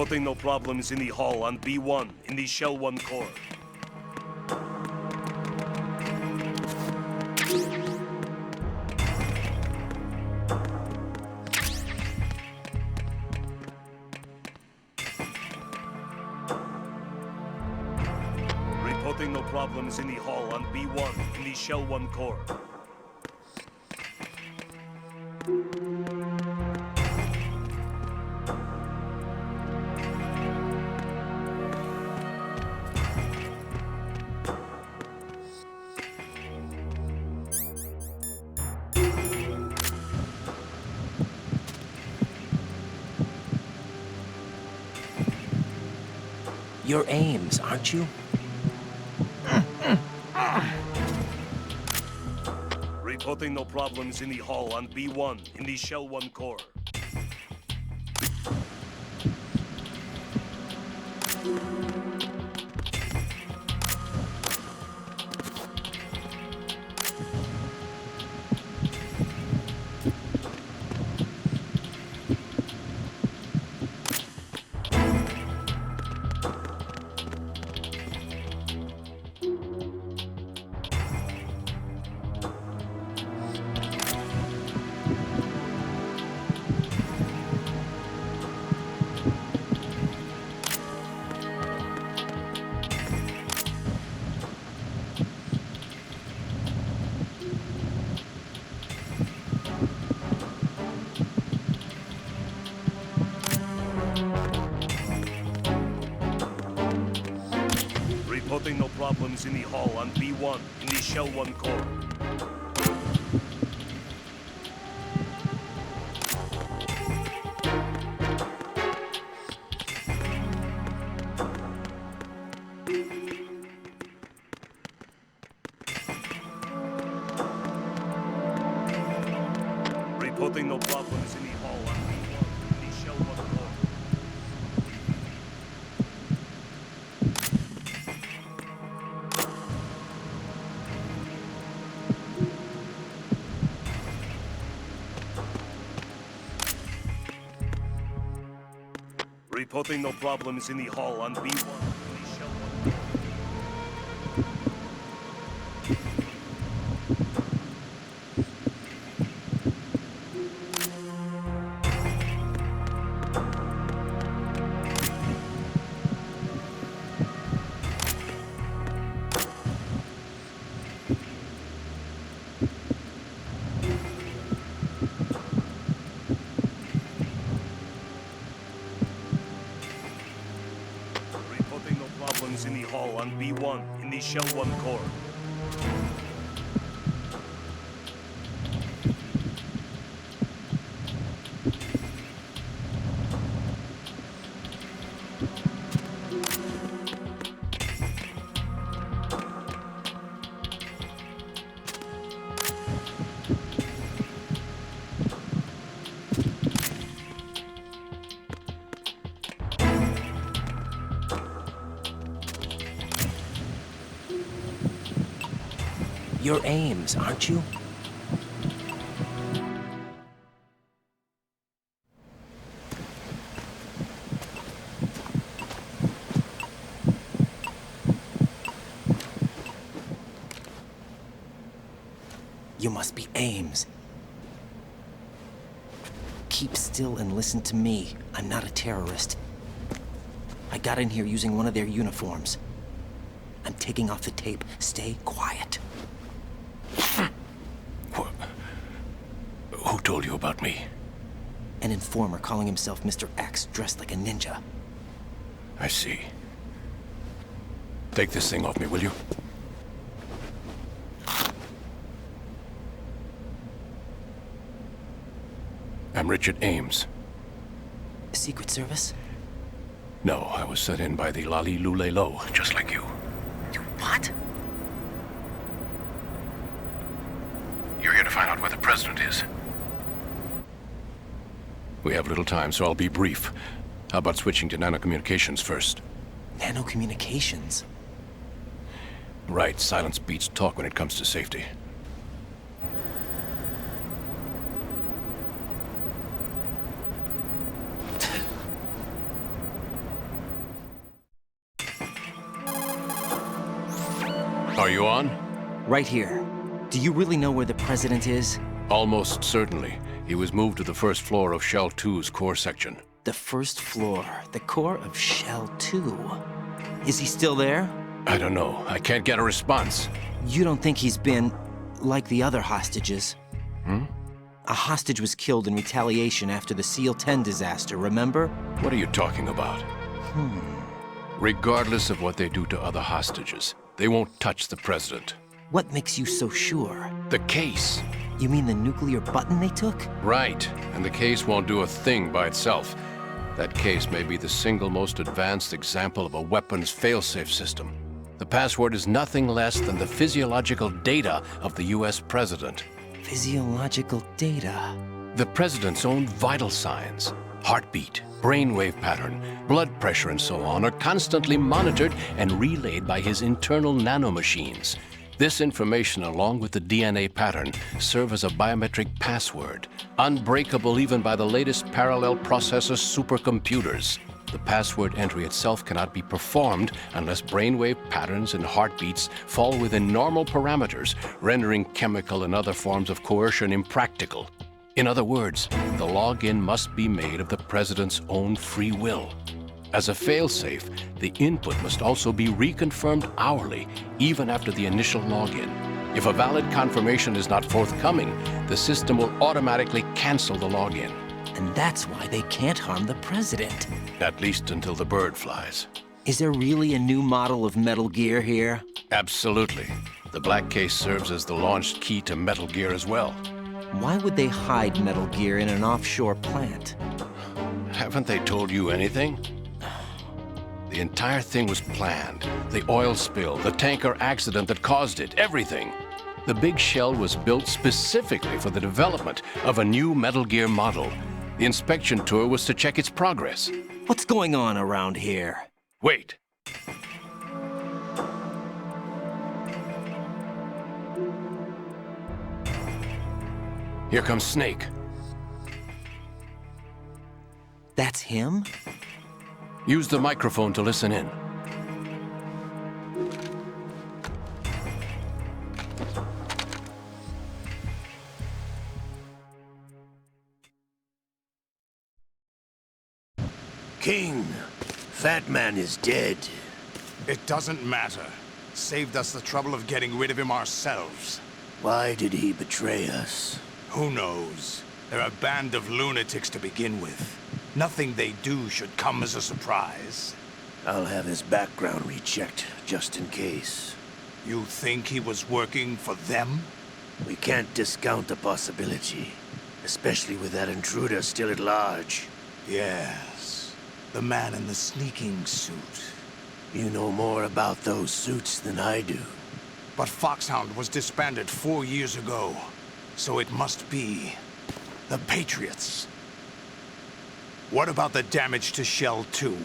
Reporting no problems in the hall on B1 in the Shell 1 core. Reporting no problems in the hall on B1 in the Shell 1 core. You're Ames, aren't you? Reporting no problems in the hall on B1 in the Shell 1 core. Reporting no problems in the hall on B1 in the Shell 1 core. Reporting no problems in the hall on B1 in the Shell 1 core. Reporting no problems in the hall on B1 in the Shell 1 core. Reporting no problems in the hall on B1 in the Shell 1 core. You're Ames, aren't you? You must be Ames. Keep still and listen to me. I'm not a terrorist. I got in here using one of their uniforms. I'm taking off the tape. Stay quiet. Who told you about me? An informer calling himself Mr. X, dressed like a ninja. I see. Take this thing off me, will you? I'm Richard Ames. Secret Service? No, I was sent in by the Lali Lule Lo, just like you. You what? You're here to find out where the president is. We have little time, so I'll be brief. How about switching to nanocommunications first? Nanocommunications? Right, silence beats talk when it comes to safety. Are you on? Right here. Do you really know where the president is? Almost certainly. He was moved to the first floor of Shell 2's core section. The first floor, the core of Shell 2. Is he still there? I don't know. I can't get a response. You don't think he's been like the other hostages? A hostage was killed in retaliation after the SEAL 10 disaster, remember? What are you talking about? Regardless of what they do to other hostages, they won't touch the president. What makes you so sure? The case. You mean the nuclear button they took? Right. And the case won't do a thing by itself. That case may be the single most advanced example of a weapons failsafe system. The password is nothing less than the physiological data of the US president. Physiological data. The president's own vital signs, heartbeat, brainwave pattern, blood pressure, and so on, are constantly monitored and relayed by his internal nanomachines. This information, along with the DNA pattern, serve as a biometric password, unbreakable even by the latest parallel processor supercomputers. The password entry itself cannot be performed unless brainwave patterns and heartbeats fall within normal parameters, rendering chemical and other forms of coercion impractical. In other words, the login must be made of the president's own free will. As a failsafe, the input must also be reconfirmed hourly, even after the initial login. If a valid confirmation is not forthcoming, the system will automatically cancel the login. And that's why they can't harm the president. At least until the bird flies. Is there really a new model of Metal Gear here? Absolutely. The black case serves as the launch key to Metal Gear as well. Why would they hide Metal Gear in an offshore plant? Haven't they told you anything? The entire thing was planned. The oil spill, the tanker accident that caused it, everything. The big shell was built specifically for the development of a new Metal Gear model. The inspection tour was to check its progress. What's going on around here? Wait. Here comes Snake. That's him? Use the microphone to listen in. King, Fat Man is dead. It doesn't matter. Saved us the trouble of getting rid of him ourselves. Why did he betray us? Who knows? They're a band of lunatics to begin with. Nothing they do should come as a surprise. I'll have his background rechecked, just in case. You think he was working for them? We can't discount the possibility, especially with that intruder still at large. Yes. The man in the sneaking suit. You know more about those suits than I do. But Foxhound was disbanded 4 years ago, so it must be the Patriots. What about the damage to Shell 2?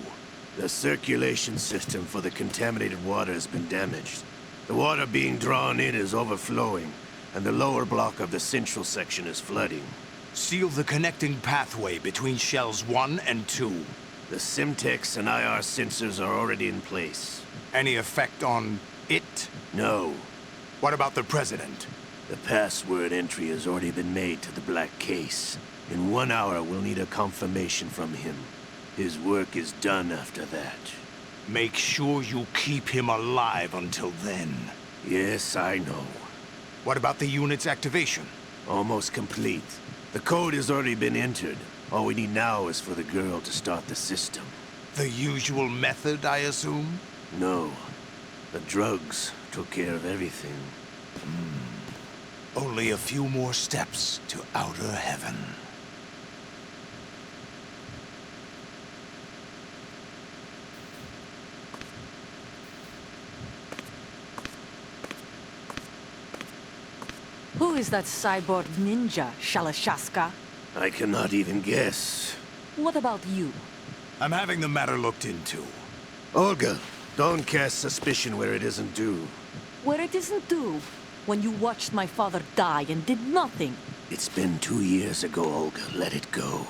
The circulation system for the contaminated water has been damaged. The water being drawn in is overflowing, and the lower block of the central section is flooding. Seal the connecting pathway between Shells 1 and 2. The Simtex and IR sensors are already in place. Any effect on it? No. What about the President? The password entry has already been made to the black case. In 1 hour, we'll need a confirmation from him. His work is done after that. Make sure you keep him alive until then. Yes, I know. What about the unit's activation? Almost complete. The code has already been entered. All we need now is for the girl to start the system. The usual method, I assume? No. The drugs took care of everything. Only a few more steps to outer heaven. Who is that cyborg ninja, Shalashaska? I cannot even guess. What about you? I'm having the matter looked into. Olga, don't cast suspicion where it isn't due. Where it isn't due, when you watched my father die and did nothing. It's been 2 years ago, Olga. Let it go.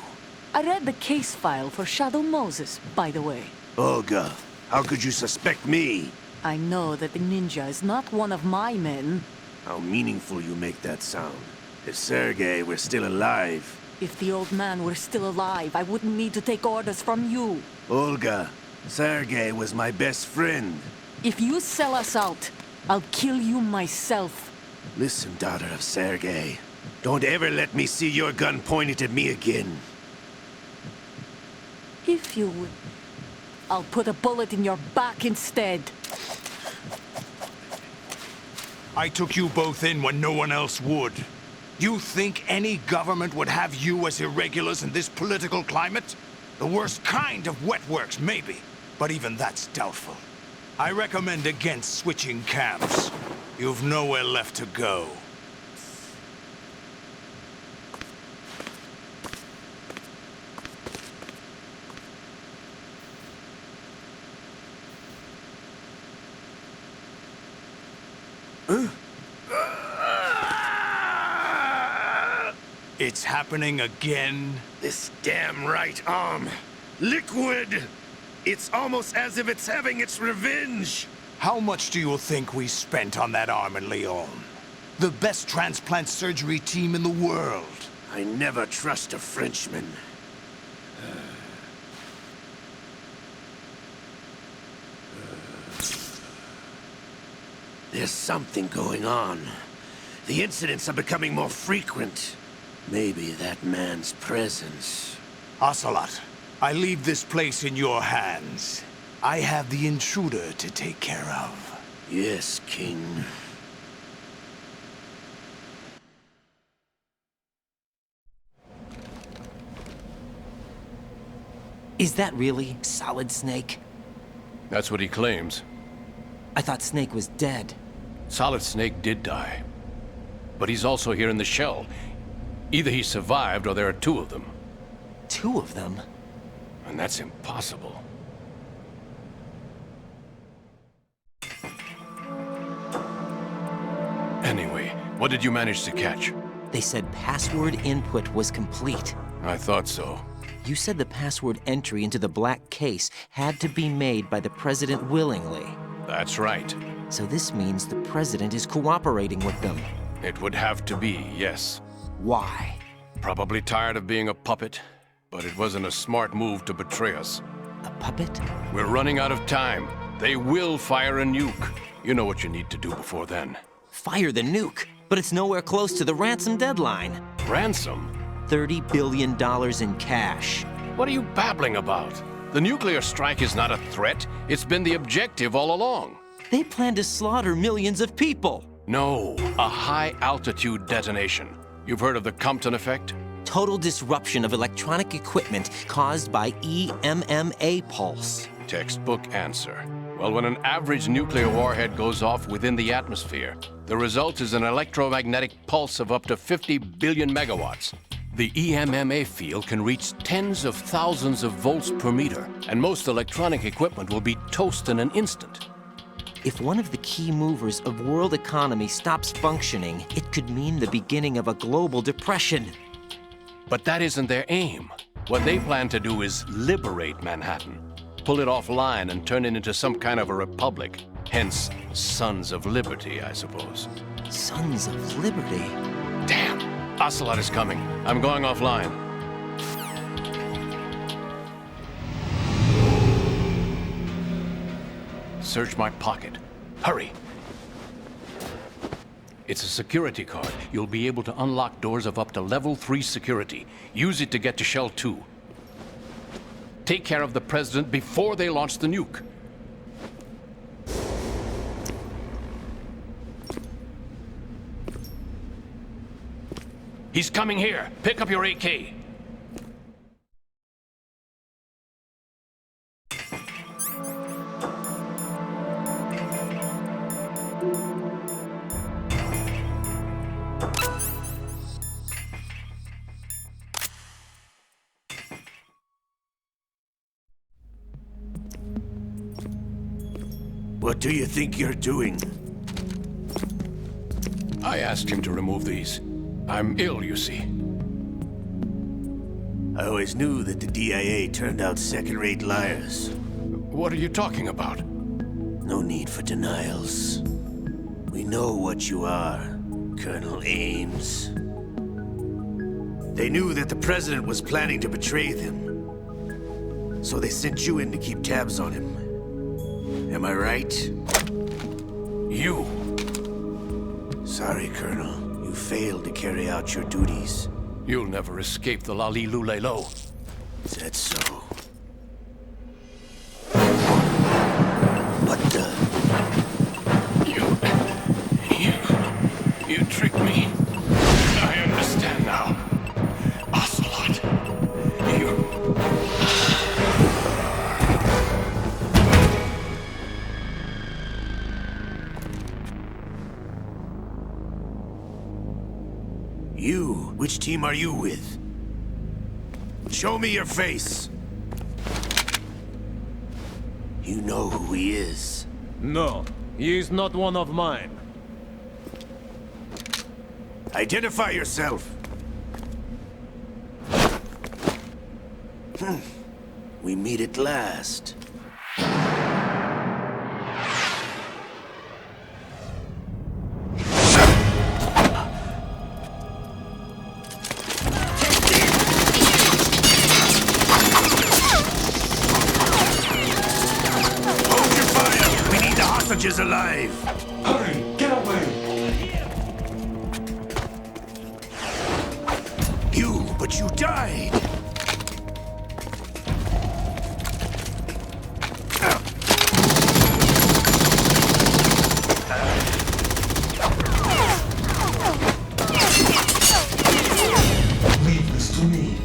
I read the case file for Shadow Moses, by the way. Olga, how could you suspect me? I know that the ninja is not one of my men. How meaningful you make that sound. If Sergei were still alive... If the old man were still alive, I wouldn't need to take orders from you. Olga, Sergei was my best friend. If you sell us out, I'll kill you myself. Listen, daughter of Sergei. Don't ever let me see your gun pointed at me again. If you would, I'll put a bullet in your back instead. I took you both in when no one else would. You think any government would have you as irregulars in this political climate? The worst kind of wet works, maybe. But even that's doubtful. I recommend against switching camps. You've nowhere left to go. It's happening again? This damn right arm. Liquid! It's almost as if it's having its revenge! How much do you think we spent on that arm in Lyon? The best transplant surgery team in the world. I never trust a Frenchman. There's something going on. The incidents are becoming more frequent. Maybe that man's presence. Ocelot, I leave this place in your hands. I have the intruder to take care of. Yes, King. Is that really Solid Snake? That's what he claims. I thought Snake was dead. Solid Snake did die. But he's also here in the shell. Either he survived or there are two of them. Two of them? And that's impossible. Anyway, what did you manage to catch? They said password input was complete. I thought so. You said the password entry into the black case had to be made by the president willingly. That's right. So this means the president is cooperating with them. It would have to be, yes. Why? Probably tired of being a puppet, but it wasn't a smart move to betray us. A puppet? We're running out of time. They will fire a nuke. You know what you need to do before then. Fire the nuke, but it's nowhere close to the ransom deadline. Ransom? $30 billion in cash. What are you babbling about? The nuclear strike is not a threat. It's been the objective all along. They plan to slaughter millions of people. No, a high-altitude detonation. You've heard of the Compton effect? Total disruption of electronic equipment caused by EMMA pulse. Textbook answer. Well, when an average nuclear warhead goes off within the atmosphere, the result is an electromagnetic pulse of up to 50 billion megawatts. The EMMA field can reach tens of thousands of volts per meter, and most electronic equipment will be toast in an instant. If one of the key movers of world economy stops functioning, it could mean the beginning of a global depression. But that isn't their aim. What they plan to do is liberate Manhattan, pull it offline and turn it into some kind of a republic. Hence, Sons of Liberty, I suppose. Sons of Liberty? Damn! Ocelot is coming. I'm going offline. Search my pocket. Hurry! It's a security card. You'll be able to unlock doors of up to level 3 security. Use it to get to Shell 2. Take care of the president before they launch the nuke. He's coming here. Pick up your AK. What do you think you're doing? I asked him to remove these. I'm ill, you see. I always knew that the DIA turned out second-rate liars. What are you talking about? No need for denials. We know what you are, Colonel Ames. They knew that the President was planning to betray them, so they sent you in to keep tabs on him. Am I right? You! Sorry, Colonel. You failed to carry out your duties. You'll never escape the Lali Lulelo. Is that so? What the? You tricked me. I understand now. Ocelot. You? Which team are you with? Show me your face. You know who he is. No, he is not one of mine. Identify yourself. We meet at last. Hold your fire! We need the hostages alive! Hurry! Get away! But you died! Leave this to me.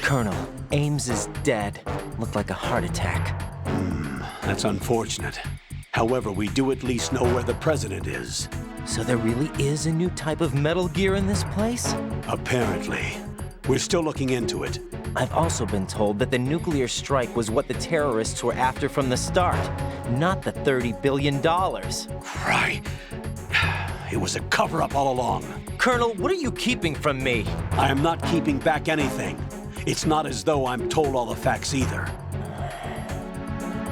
Colonel, Ames is dead. Looked like a heart attack. That's unfortunate. However, we do at least know where the President is. So there really is a new type of Metal Gear in this place? Apparently. We're still looking into it. I've also been told that the nuclear strike was what the terrorists were after from the start, not the $30 billion. Right. It was a cover-up all along. Colonel, what are you keeping from me? I am not keeping back anything. It's not as though I'm told all the facts either.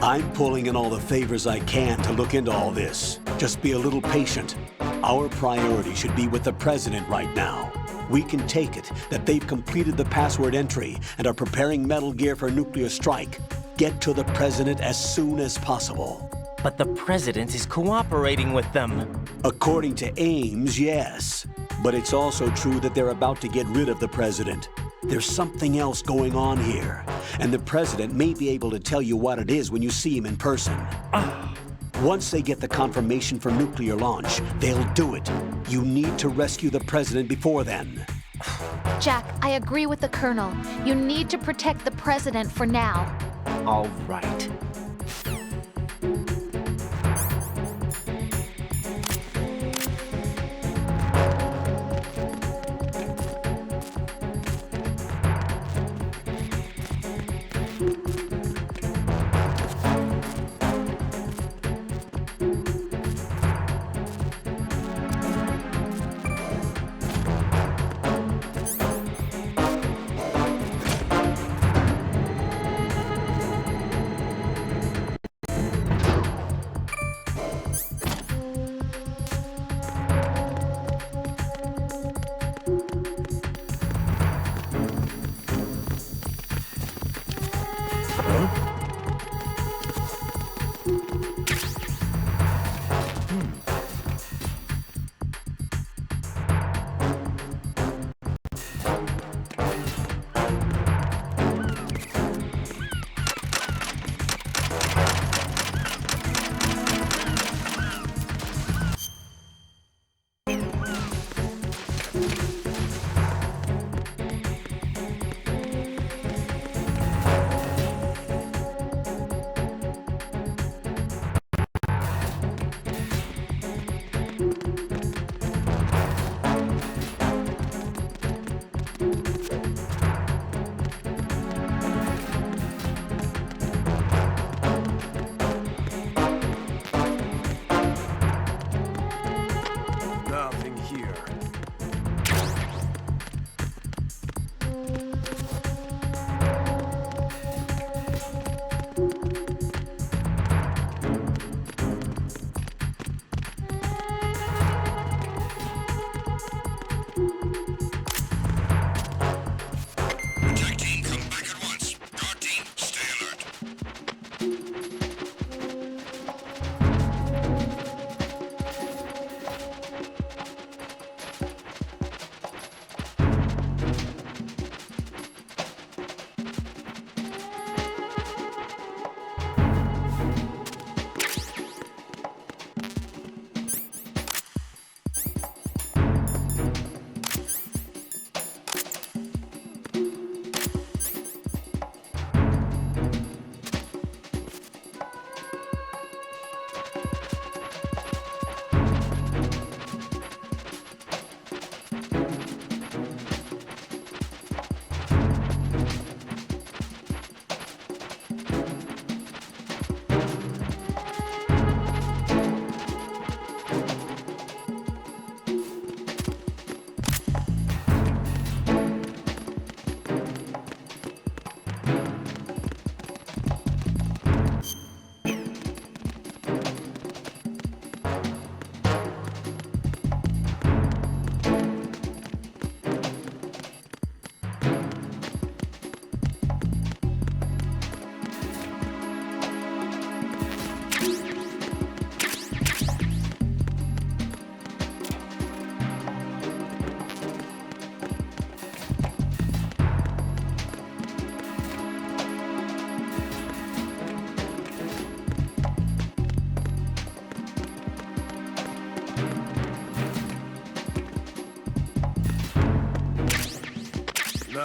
I'm pulling in all the favors I can to look into all this. Just be a little patient. Our priority should be with the President right now. We can take it that they've completed the password entry and are preparing Metal Gear for nuclear strike. Get to the President as soon as possible. But the President is cooperating with them. According to Ames, yes. But it's also true that they're about to get rid of the President. There's something else going on here, and the President may be able to tell you what it is when you see him in person. Once they get the confirmation for nuclear launch, they'll do it. You need to rescue the President before then. Jack, I agree with the Colonel. You need to protect the President for now. All right.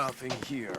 Nothing here.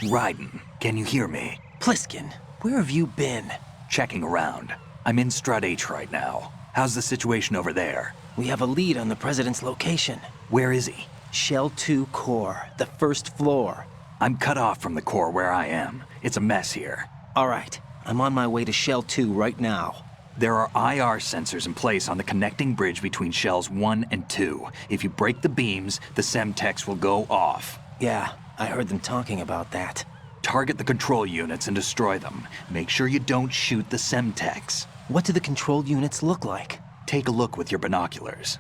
Raiden, can you hear me? Pliskin, where have you been? Checking around. I'm in Strut H right now. How's the situation over there? We have a lead on the President's location. Where is he? Shell 2 core, the first floor. I'm cut off from the core where I am. It's a mess here. All right, I'm on my way to Shell 2 right now. There are IR sensors in place on the connecting bridge between Shells 1 and 2. If you break the beams, the Semtex will go off. Yeah, I heard them talking about that. Target the control units and destroy them. Make sure you don't shoot the Semtex. What do the control units look like? Take a look with your binoculars.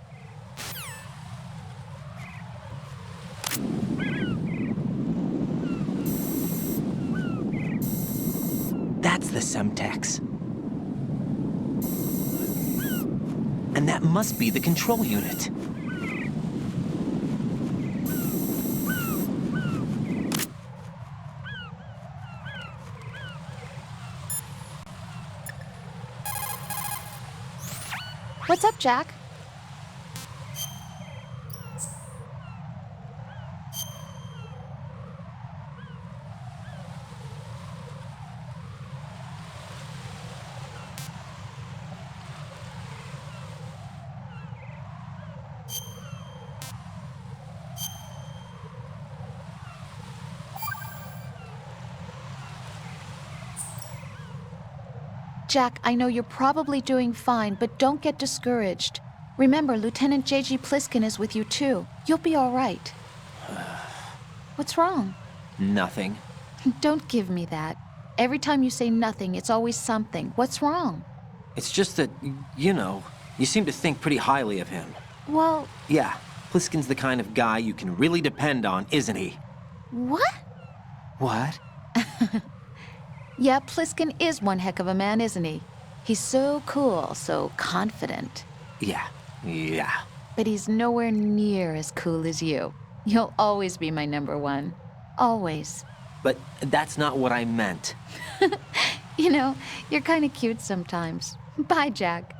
That's the Semtex. And that must be the control unit. What's up, Jack? Jack, I know you're probably doing fine, but don't get discouraged. Remember, Lieutenant J.G. Pliskin is with you too. You'll be all right. What's wrong? Nothing. Don't give me that. Every time you say nothing, it's always something. What's wrong? It's just that, you know, you seem to think pretty highly of him. Well... Yeah, Pliskin's the kind of guy you can really depend on, isn't he? What? What? Yeah, Pliskin is one heck of a man, isn't he? He's so cool, so confident. Yeah. But he's nowhere near as cool as you. You'll always be my number one. Always. But that's not what I meant. You know, you're kind of cute sometimes. Bye, Jack.